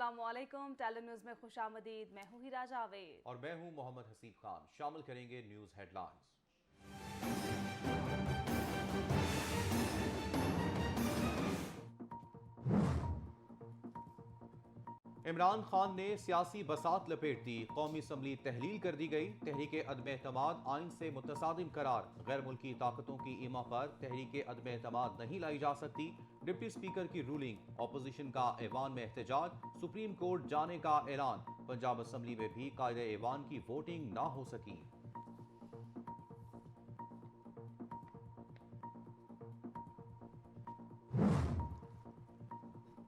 अस्सलाम वालेकुम। Tele news में खुश आमदीद। मैं हूँ हिरा जावेद और मैं हूँ मोहम्मद हसीब खान। शामिल करेंगे न्यूज़ हेडलाइंस। इमरान खान ने सियासी बसात लपेट दी। कौमी असम्बली तहलील कर दी गई। तहरीक अदम एतमाद आइन से मुतसादिम करार। गैर मुल्की ताकतों की ईमा पर तहरीक अदम एतमाद नहीं लाई जा सकती। डिप्टी स्पीकर की रूलिंग। अपोजिशन का ऐवान में एहतजाज। सुप्रीम कोर्ट जाने का ऐलान। पंजाब असम्बली में भी कायदे ऐवान की वोटिंग ना हो सकी।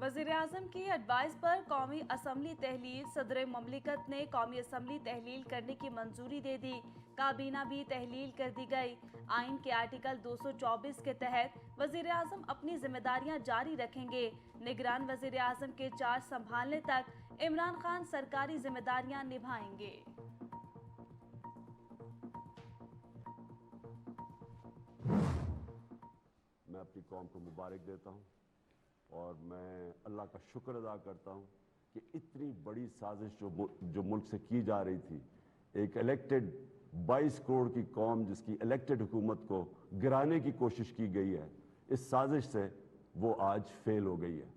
वज़ीर-ए-आज़म की एडवाइस पर कौमी असम्बली तहलील। सदर ममलिकत ने कौमी असम्बली तहलील करने की मंजूरी दे दी। काबीना भी तहलील कर दी गई। आइन के आर्टिकल 224 के तहत वज़ीर-ए-आज़म अपनी जिम्मेदारियां जारी रखेंगे। निगरान वज़ीर-ए-आज़म के चार्ज संभालने तक इमरान खान सरकारी जिम्मेदारियां निभाएंगे। मैं अपनी कौम को मुबारक देता हूँ और मैं अल्लाह का शुक्र अदा करता हूँ कि इतनी बड़ी साजिश जो मुल्क से की जा रही थी, एक इलेक्टेड 22 करोड़ की कौम जिसकी इलेक्टेड हुकूमत को गिराने की कोशिश की गई है, इस साजिश से वो आज फेल हो गई है।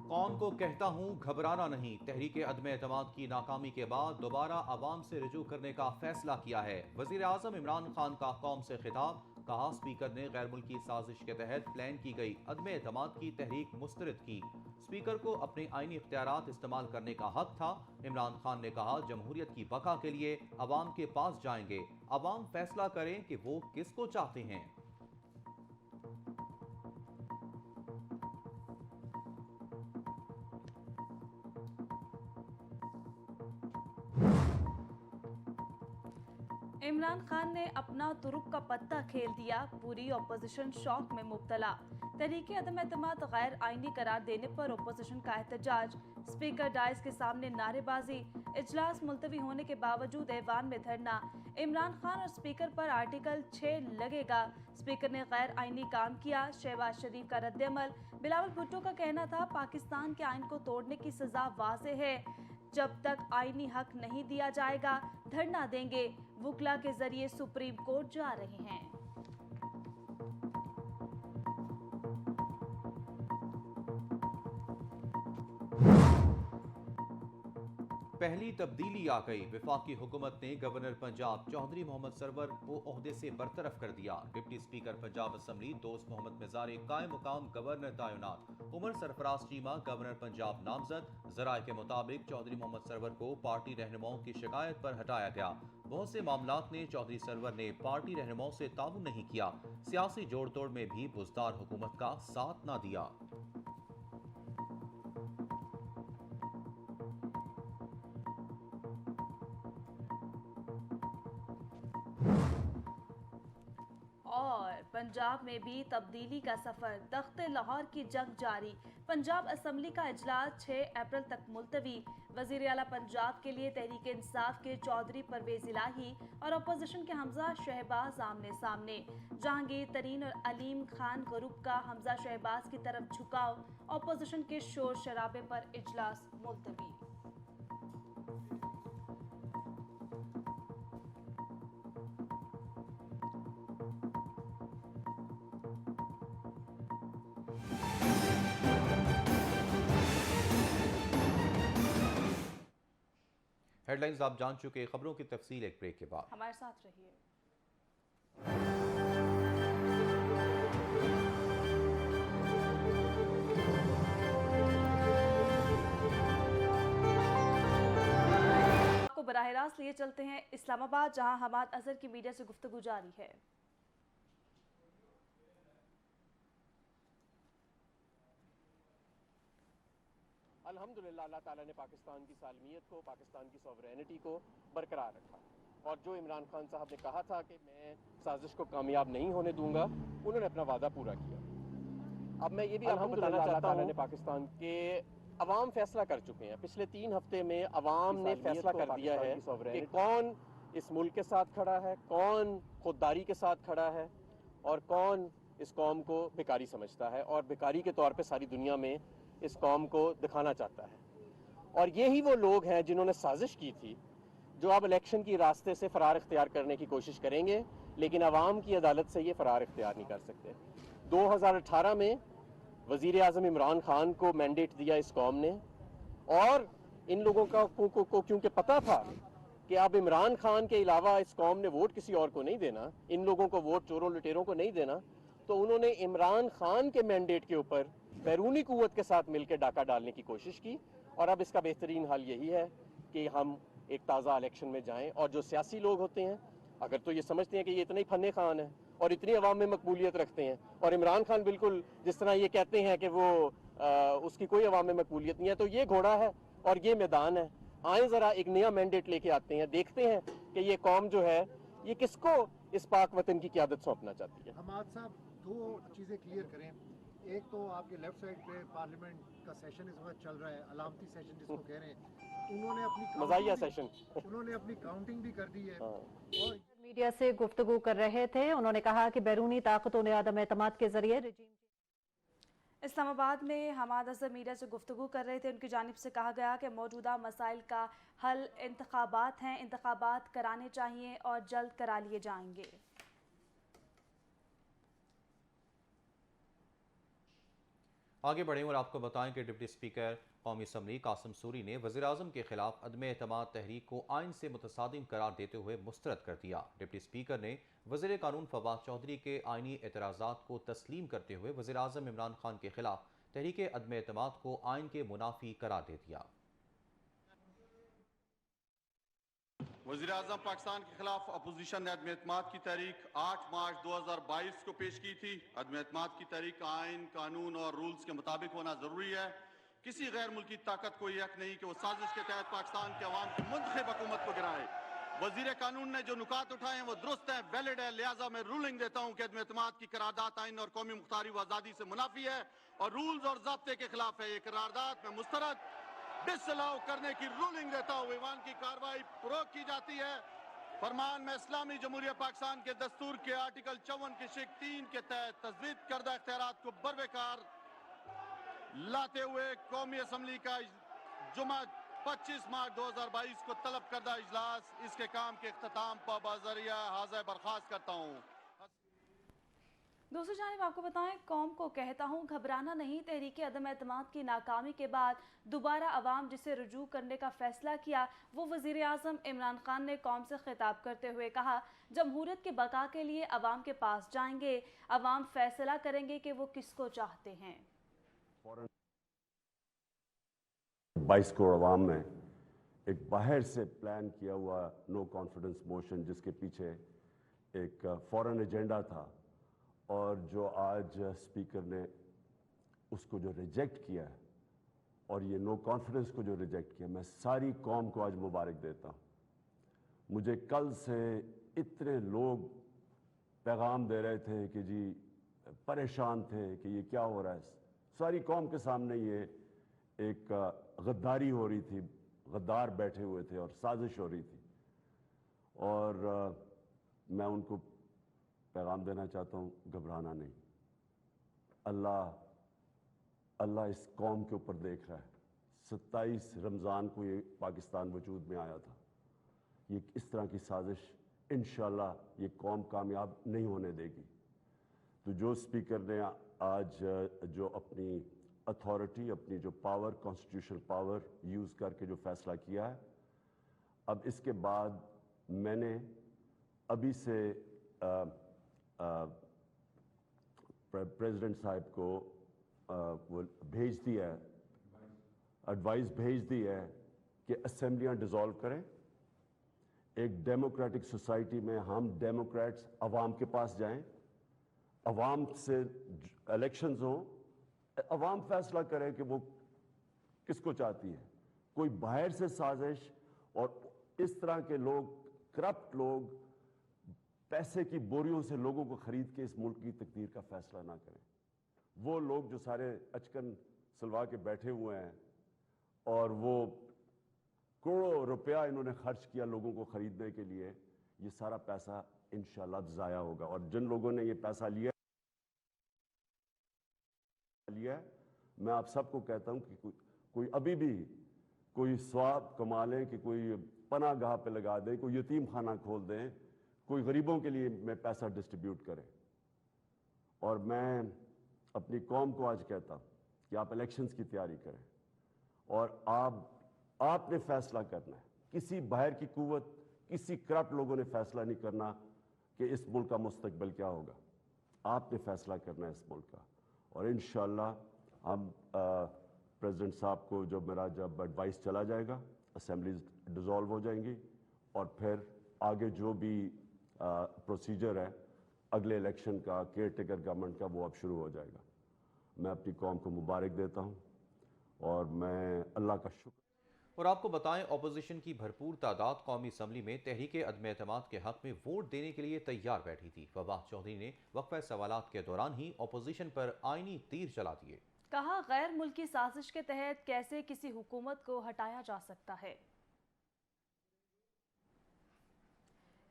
कौम को कहता हूँ घबराना नहीं। तहरीक अदम एतमाद की नाकामी के बाद दोबारा आवाम से रजू करने का फैसला किया है। वजीर आजम इमरान खान का कौम से खिताब। कहा, स्पीकर ने गैर मुल्की साजिश के तहत प्लान की गई अदम एतमाद की तहरीक मुस्तरद की। स्पीकर को अपने आईनी इख्तियारात इस्तेमाल करने का हक था। इमरान खान ने कहा, जमहूरियत की बका के लिए अवाम के पास जाएंगे। अवाम फैसला करें कि वो किसको चाहते हैं। इमरान खान ने अपना तुरुक का पत्ता खेल दिया। पूरी अपोजिशन शौक में मुब्तला। तहरीक अदम एतमाद गैर आईनी करार देने पर अपोजिशन का एहतजाज। स्पीकर डाइस के सामने नारेबाजी। इजलास मुलतवी होने के बावजूद ऐवान में धरना। इमरान खान और स्पीकर पर आर्टिकल 6 लगेगा। स्पीकर ने गैर आईनी काम किया। शहबाज शरीफ का रद्दअमल। बिलावल भुट्टो का कहना था, पाकिस्तान के आइन को तोड़ने की सजा वाज़े है। जब तक आईनी हक नहीं दिया जाएगा धरना देंगे। वुकला के जरिए सुप्रीम कोर्ट जा रहे हैं। पहली तब्दीली आ गई। वफाकी हुकूमत ने गवर्नर पंजाब चौधरी मोहम्मद सरवर को ओहदे से बरतरफ कर दिया। डिप्टी स्पीकर पंजाब असम्बली दोस्त मोहम्मद मिजारे कायम मुकाम गवर्नर तैनात। उमर सरफराज चीमा गवर्नर पंजाब नामजद। जराये के मुताबिक चौधरी मोहम्मद सरवर को पार्टी रहनुमाओं की शिकायत पर हटाया गया। बहुत से मामलात में चौधरी सरवर ने पार्टी रहनुमाओं से ताउन नहीं किया। सियासी जोड़ तोड़ में भी बुजदार हुकूमत का साथ न दिया। और पंजाब में भी तब्दीली का सफर। तख्ते लाहौर की जंग जारी। पंजाब असम्बली का इजलास 6 अप्रैल तक मुलतवी। वजीर आला पंजाब के लिए तहरीक इंसाफ के चौधरी परवेज इलाही और अपोजिशन के हमजा शहबाज आमने सामने। जहांगीर तरीन और अलीम खान ग्रुप का हमजा शहबाज की तरफ झुकाव। अपोजिशन के शोर शराबे पर इजलास मुलतवी। हेडलाइंस आप जान चुके। खबरों की तफसील एक ब्रेक के बाद। हमारे साथ रहिए। आपको बराह रास्त लिए चलते हैं इस्लामाबाद, जहां हमाद अजहर की मीडिया से गुफ्तगू जारी है। अल्हम्दुलिल्लाह अल्लाह ताला ने पाकिस्तान की सालमियत को, पाकिस्तान की सॉवरेनिटी को बरकरार रखा। और जो इमरान खान साहब ने कहा था कि मैं साजिश को कामयाब नहीं होने दूंगा, उन्होंने अपना वादा पूरा किया। अब मैं ये भी आपको बताना चाहता हूँ, पाकिस्तान के अवाम फैसला कर चुके हैं। पिछले 3 हफ्ते में अवाम ने फैसला कर दिया है कि कौन इस मुल्क के साथ खड़ा है, कौन खुददारी के साथ खड़ा है और कौन इस कौम को बेकारी समझता है। और बेकारी के तौर पे सारी दुनिया में इस कौम को दिखाना चाहता है। और यही वो लोग हैं जिन्होंने साजिश की थी, जो अब इलेक्शन की रास्ते से फरार इख्तियार करने की कोशिश करेंगे, लेकिन अवाम की अदालत से ये फरार इख्तियार नहीं कर सकते। 2018 में वज़ीर आज़म इमरान खान को मैंडेट दिया इस कौम ने, और इन लोगों को क्योंकि पता था कि अब इमरान खान के अलावा इस कौम ने वोट किसी और को नहीं देना, इन लोगों को वोट चोरों लुटेरों को नहीं देना, तो उन्होंने इमरान खान के मैंडेट के ऊपर बैरूनी कुव्वत के साथ मिलकर डाका डालने की कोशिश की। और अब इसका बेहतरीन हाल यही है कि हम एक ताज़ा इलेक्शन में जाएं, और जो सियासी लोग होते हैं अगर तो ये समझते हैं कि ये इतने ही फन्ने खान है और इतनी अवाम में मकबूलियत रखते हैं, और इमरान खान बिल्कुल जिस तरह ये कहते हैं कि वो उसकी कोई अवाम में मकबूलियत नहीं है, तो ये घोड़ा है और ये मैदान है। आए ज़रा एक नया मैंडेट लेके आते हैं, देखते हैं कि ये कौम जो है ये किसको इस पाक वतन की क़यादत सौंपना चाहती है। हमाद साहब, दो चीज़ें क्लियर करें। एक तो आपके लेफ्ट साइड पे पार्लियामेंट का सेशन इस वक्त चल रहा है, अलामती सेशन जिसको कह रहे हैं, उन्होंने अपनी मज़ाहिया सेशन उन्होंने अपनी काउंटिंग भी कर दी है। और मीडिया से गुफ्तगू कर रहे थे, उन्होंने कहा कि बैरूनी ताकतों ने आदम एतमाद के जरिए रजीम। इस्लामाबाद में हमाद अज़हर मीडिया से गुफ्तगू कर रहे थे। उनकी जानिब से कहा गया कि मौजूदा मसाइल का हल इंतखाबात हैं, इंतखाबात कराने चाहिए और जल्द करा लिए जाएंगे। आगे बढ़ें और आपको बताएं कि डिप्टी स्पीकर कौमी असम्बली कासिम सूरी ने वज़ीर-ए-आज़म के खिलाफ अदम एतमाद तहरीक को आइन से मुतसादिम करार देते हुए मुस्तरद कर दिया। डिप्टी स्पीकर ने वज़ीर कानून फवाद चौधरी के आइनी एतराज़ात को तस्लीम करते हुए वज़ीर-ए-आज़म इमरान खान के खिलाफ तहरीक अदम एतमाद को आइन के मुनाफी करार दे दिया। वज़ीर-ए-आज़म पाकिस्तान के खिलाफ अपोजिशन ने अदम एतमाद की तारीख 8 मार्च 2022 को पेश की थी। अदम एतमाद की तारीख आइन, कानून और रूल्स के मुताबिक होना जरूरी है। किसी गैर मुल्की ताकत को यह हक नहीं कि वो साजिश के तहत पाकिस्तान के अवाम की मुंतखब हुकूमत को गिराए। वज़ीर कानून ने जो नुकात उठाए हैं वो दुरुस्त है, वैलिड है, लिहाजा मैं रूलिंग देता हूँ कि अदम एतमाद की करारदाद आइन और कौमी मुख्तारी व आज़ादी से मुनाफी है और रूल्स और ज़ाब्ते के खिलाफ है। ये करारदाद में मुस्तरद डिसअलाउ करने की रूलिंग देता हूँ। ईवान की कार्रवाई प्रोग की जाती है। फरमान में इस्लामी जमहूरिया पाकिस्तान के दस्तूर के आर्टिकल 54 के शिक 3 के तहत तजवीज़ करदा इख्तियारात को बरवेकार लाते हुए कौमी असम्बली का जुमा 25 मार्च 2022 को तलब करदा इजलास इसके काम के इख्तिताम पर बाज़रिया हाज़िर बर्खास्त करता हूँ। दूसरी जानिब आपको बताएं, कौम को कहता हूं घबराना नहीं। तहरीक अदम एतमाद की नाकामी के बाद दोबारा अवाम जिसे रुजू करने का फैसला किया, वो वज़ीर आज़म इमरान खान ने कौम से खिताब करते हुए कहा, जमहूरियत के बका के लिए अवाम के पास जाएंगे, अवाम फैसला करेंगे कि वो किसको चाहते हैं। 22 करोड़ अवाम ने एक बाहर से प्लान किया हुआ नो कॉन्फिडेंस मोशन जिसके पीछे एक फॉरेन एजेंडा था और जो आज स्पीकर ने उसको जो रिजेक्ट किया है और ये नो कॉन्फिडेंस को जो रिजेक्ट किया, मैं सारी कौम को आज मुबारक देता हूँ। मुझे कल से इतने लोग पैगाम दे रहे थे कि जी परेशान थे कि ये क्या हो रहा है। सारी कौम के सामने ये एक गद्दारी हो रही थी, गद्दार बैठे हुए थे और साजिश हो रही थी। और मैं उनको पैगाम देना चाहता हूँ, घबराना नहीं। अल्लाह इस कौम के ऊपर देख रहा है। 27 रमज़ान को ये पाकिस्तान वजूद में आया था। ये इस तरह की साजिश इंशाअल्लाह ये कौम कामयाब नहीं होने देगी। तो जो स्पीकर ने आज जो अपनी अथॉरिटी, अपनी जो पावर, कॉन्स्टिट्यूशनल पावर यूज़ करके जो फैसला किया है, अब इसके बाद मैंने अभी से प्रेसिडेंट साहब को वो भेज दिया है, एडवाइस भेज दी है कि असेंबलियां डिसॉल्व करें। एक डेमोक्रेटिक सोसाइटी में हम डेमोक्रेट्स अवाम के पास जाएं, अवाम से इलेक्शंस हों, अवाम फैसला करे कि वो किसको चाहती है। कोई बाहर से साजिश और इस तरह के लोग, करप्ट लोग, पैसे की बोरियों से लोगों को खरीद के इस मुल्क की तकदीर का फैसला ना करें। वो लोग जो सारे अचकन सलवा के बैठे हुए हैं और वो करोड़ों रुपया इन्होंने खर्च किया लोगों को खरीदने के लिए, ये सारा पैसा इंशाल्लाह ज़ाया होगा। और जिन लोगों ने ये पैसा लिया मैं आप सबको कहता हूं कि कोई अभी भी कोई स्वाब कमा लें, कि कोई पनाह गाह पे लगा दें, कोई यतीम खाना खोल दें, कोई गरीबों के लिए में पैसा डिस्ट्रीब्यूट करें। और मैं अपनी कौम को आज कहता हूं कि आप इलेक्शंस की तैयारी करें और आपने फैसला करना है। किसी बाहर की कुव्वत, किसी करप्ट लोगों ने फैसला नहीं करना कि इस मुल्क का मुस्तकबिल क्या होगा। आपने फैसला करना है इस मुल्क का। और इंशाअल्लाह हम प्रेसिडेंट साहब को जब एडवाइस चला जाएगा, असेंबलीज डिसॉल्व हो जाएंगी और फिर आगे जो भी प्रोसीजर है अगले इलेक्शन का, केयर टेकर गवर्नमेंट का, वो अब शुरू हो जाएगा। मैं अपनी कौम को मुबारक देता हूँ और मैं अल्लाह का शुक्र। और आपको बताएं, अपोजिशन की भरपूर तादाद कौमी असम्बली में तहरीके अदम एतमाद के हक में वोट देने के लिए तैयार बैठी थी। फवाद चौधरी ने वक्फा सवालात के दौरान ही अपोजिशन पर आईनी तीर चला दिए। कहा, गैर मुल्की साजिश के तहत कैसे किसी हुकूमत को हटाया जा सकता है।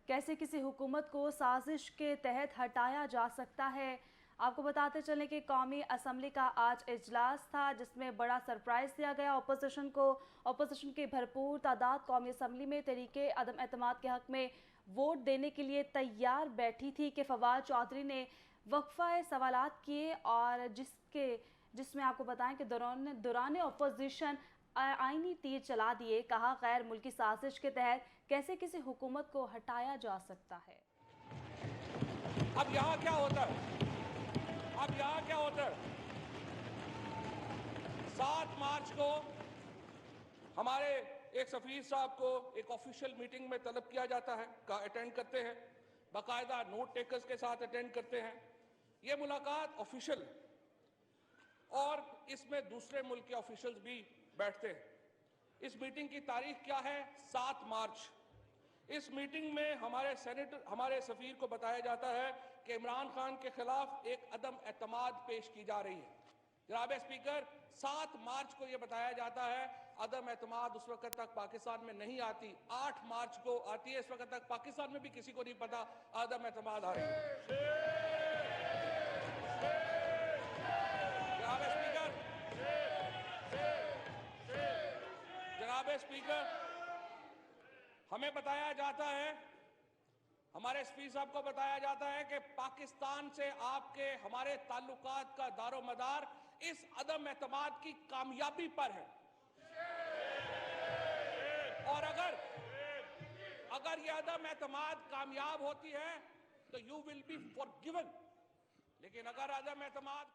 कैसे किसी हुकूमत को साजिश के तहत हटाया जा सकता है। आपको बताते चलें कि कौमी असम्बली का आज इजलास था, जिसमें बड़ा सरप्राइज़ दिया गया अपोजिशन को। अपोजिशन की भरपूर तादाद कौमी असम्बली में तहरीके अदम एतमाद के हक में वोट देने के लिए तैयार बैठी थी कि फवाद चौधरी ने वक्फा सवालात किए और जिसमें आपको बताएं कि दौरान अपोजिशन आईनी तीर चला दिए। कहा, गैर मुल्की साजिश के तहत कैसे किसी हुकूमत को हटाया जा सकता है। अब यहाँ क्या होता है, 7 मार्च को हमारे एक सफीर साहब को एक ऑफिशियल मीटिंग में तलब किया जाता है, अटेंड करते हैं, बाकायदा नोट टेकर्स के साथ अटेंड करते हैं। ये मुलाकात ऑफिशियल, और इसमें दूसरे मुल्क के ऑफिशियल्स भी बैठते हैं। इस मीटिंग की तारीख क्या है? 7 मार्च। इस मीटिंग में हमारे सफीर को बताया जाता है कि इमरान खान के खिलाफ एक अदम एतमाद पेश की जा रही है। जनाब स्पीकर, 7 मार्च को यह बताया जाता है अदम एतमाद उस वक्त तक पाकिस्तान में नहीं आती, 8 मार्च को आती है। इस वक्त तक पाकिस्तान में भी किसी को नहीं पता अदम एतमाद आ रही है। जनाब स्पीकर, हमें बताया जाता है, हमारे स्पीकर साहब को बताया जाता है कि पाकिस्तान से हमारे ताल्लुकात का दारो मदार इस अदम एतमाद की कामयाबी पर है। और अगर यह अदम एतमाद कामयाब होती है तो यू विल बी फॉरगिवन, लेकिन अगर अदम एतमाद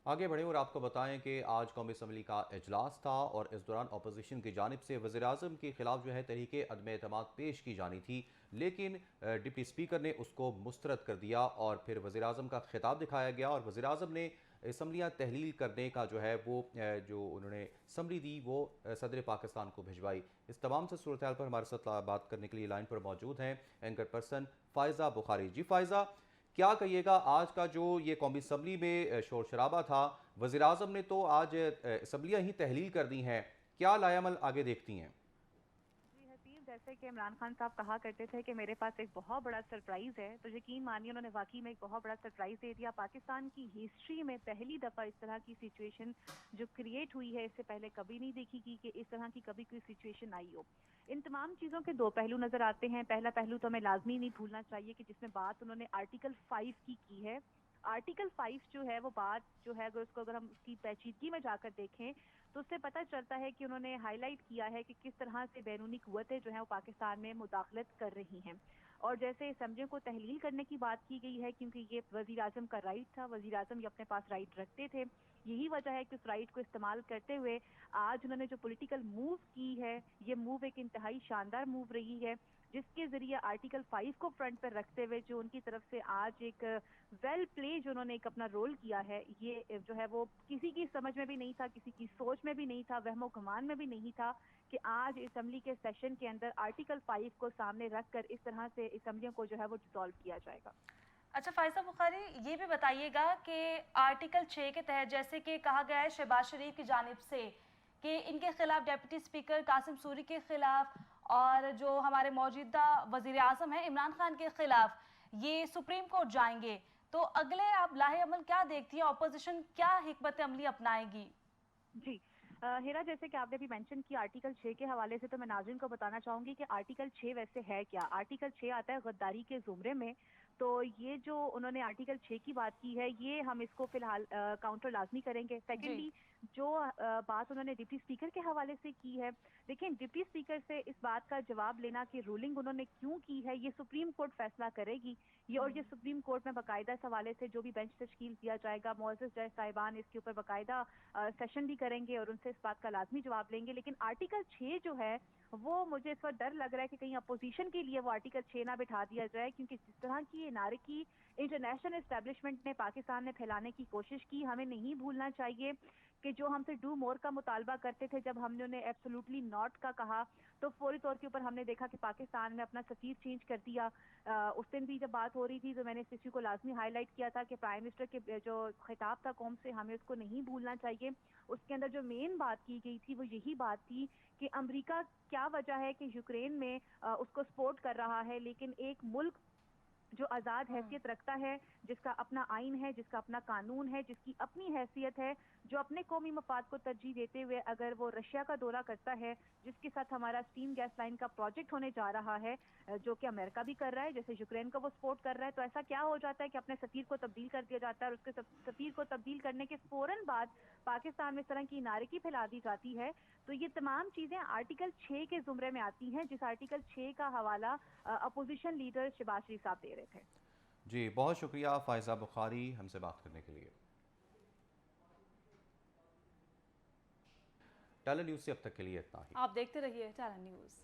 आगे बढ़े और आपको बताएं कि आज कौमी असम्बली का इजलास था और इस दौरान अपोजिशन की जानिब से वज़ीर-ए-आज़म के खिलाफ जो है तहरीके अदम एतमाद पेश की जानी थी, लेकिन डिप्टी स्पीकर ने उसको मुस्तरद कर दिया और फिर वज़ीर-ए-आज़म का खिताब दिखाया गया और वज़ीर-ए-आज़म ने असम्बलियाँ तहलील करने का जो है वो जो उन्होंने समरी दी वो सदर पाकिस्तान को भिजवाई। इस तमाम से सूरत हाल पर हमारे साथ बात करने के लिए लाइन पर मौजूद हैं एंकर पर्सन फ़ायज़ा बुखारी। जी फ़ायज़ा, क्या कहिएगा, आज का जो ये कौमी असम्बली में शोर शराबा था, वज़ीर-ए-आज़म ने तो आज असम्बलियाँ ही तहलील कर दी हैं, क्या लायामल आगे देखती हैं? जैसे कि इमरान खान साहब कहा करते थे कि मेरे पास एक बहुत बड़ा सरप्राइज़ है, तो यकीन मानिए उन्होंने वाकई में एक बहुत बड़ा सरप्राइज़ दे दिया। पाकिस्तान की हिस्ट्री में पहली दफ़ा इस तरह की सिचुएशन जो क्रिएट हुई है, इससे पहले कभी नहीं देखी कि इस तरह की कभी कोई सिचुएशन आई हो। इन तमाम चीज़ों के 2 पहलू नज़र आते हैं। पहला पहलू तो हमें लाजमी नहीं भूलना चाहिए कि जिसमें बात उन्होंने आर्टिकल 5 की है। आर्टिकल 5 जो है वो बात जो है अगर हम उसकी पेचीदगी में जाकर देखें तो उससे पता चलता है कि उन्होंने हाईलाइट किया है कि किस तरह से बैरूनी कुव्वतें जो हैं वो पाकिस्तान में मुदाखलत कर रही हैं। और जैसे असम्बलियों को तहलील करने की बात की गई है, क्योंकि ये वज़ीर-ए-आज़म का राइट था, वज़ीर-ए-आज़म ये अपने पास राइट रखते थे। यही वजह है कि उस राइट को इस्तेमाल करते हुए आज उन्होंने जो पॉलिटिकल मूव की है, ये मूव एक इंतहाई शानदार मूव रही है, जिसके ज़रिए आर्टिकल 5 को फ्रंट पर रखते हुए जो उनकी तरफ से आज एक वेल प्ले जो उन्होंने एक अपना रोल किया है, ये जो है वो किसी की समझ में भी नहीं था, किसी की सोच में भी नहीं था, वहमो गुमान में भी नहीं था कि आज असम्बली के सेशन के अंदर आर्टिकल 5 को सामने रख कर इस तरह से असम्बलियों को जो है वो डिसॉल्व किया जाएगा। अच्छा फ़ायज़ा बुखारी, ये भी बताइएगा कि आर्टिकल 6 के तहत जैसे कि कहा गया है शहबाज शरीफ की जानिब से कि इनके खिलाफ डिप्टी स्पीकर कासिम सूरी के खिलाफ और जो हमारे मौजूदा वज़ीर-ए-आज़म हैं इमरान खान के खिलाफ ये सुप्रीम कोर्ट जाएंगे, तो अगले आप लाहे अमल क्या देखती हैं, ऑपोजिशन क्या हिकमत अमली अपनाएगी? जी हेरा, जैसे कि आपने भी मेंशन किया आर्टिकल 6 के हवाले से, तो मैं नाज़रीन को बताना चाहूंगी कि आर्टिकल 6 वैसे है क्या। आर्टिकल 6 आता है गद्दारी के जुमरे में। तो ये जो उन्होंने आर्टिकल 6 की बात की है, ये हम इसको फिलहाल काउंटर लाजमी करेंगे। सेकेंडली जो बात उन्होंने डिप्टी स्पीकर के हवाले से की है, देखिए डिप्टी स्पीकर से इस बात का जवाब लेना कि रूलिंग उन्होंने क्यों की है, ये सुप्रीम कोर्ट फैसला करेगी। ये सुप्रीम कोर्ट में बाकायदा इस हवाले से जो भी बेंच तश्कील किया जाएगा, मुअज़्ज़ज़ जज साहिबान इसके ऊपर बाकायदा सेशन भी करेंगे और उनसे इस बात का लाजमी जवाब लेंगे। लेकिन आर्टिकल 6 जो है वो मुझे इस वक्त डर लग रहा है कि कहीं अपोजिशन के लिए वो आर्टिकल 6 ना बिठा दिया जाए, क्योंकि जिस तरह की ये नारकी इंटरनेशनल एस्टेब्लिशमेंट ने पाकिस्तान में फैलाने की कोशिश की, हमें नहीं भूलना चाहिए कि जो हमसे डू मोर का मुतालबा करते थे, जब हमने उन्हें एब्सोल्युटली नॉट का कहा, तो फौरी तौर के ऊपर हमने देखा कि पाकिस्तान में अपना सफीर चेंज कर दिया। उस दिन भी जब बात हो रही थी तो मैंने इस इशू को लाजमी हाईलाइट किया था कि प्राइम मिनिस्टर के जो खिताब था कौम से, हमें उसको नहीं भूलना चाहिए। उसके अंदर जो मेन बात की गई थी वो यही बात थी कि अमेरिका क्या वजह है कि यूक्रेन में उसको सपोर्ट कर रहा है, लेकिन एक मुल्क जो आज़ाद हैसियत रखता है, जिसका अपना आइन है, जिसका अपना कानून है, जिसकी अपनी हैसियत है, जो अपने कौमी मफाद को तरजीह देते हुए अगर वो रशिया का दौरा करता है, जिसके साथ हमारा स्टीम गैस लाइन का प्रोजेक्ट होने जा रहा है, जो कि अमेरिका भी कर रहा है, जैसे यूक्रेन को वो सपोर्ट कर रहा है, तो ऐसा क्या हो जाता है कि अपने सफीर को तब्दील कर दिया जाता है और उसके सफीर को तब्दील करने के फौरन बाद पाकिस्तान में इस तरह की नारकी फैला दी जाती है। तो ये तमाम चीज़ें आर्टिकल 6 के जुमरे में आती हैं, जिस आर्टिकल 6 का हवाला अपोजिशन लीडर शहबाज शरीफ साहब दे रहे थे। जी, बहुत शुक्रिया फायजा बुखारी हमसे बात करने के लिए। टैलेंट न्यूज़ से अब तक के लिए इतना ही। आप देखते रहिए टैलेंट न्यूज़।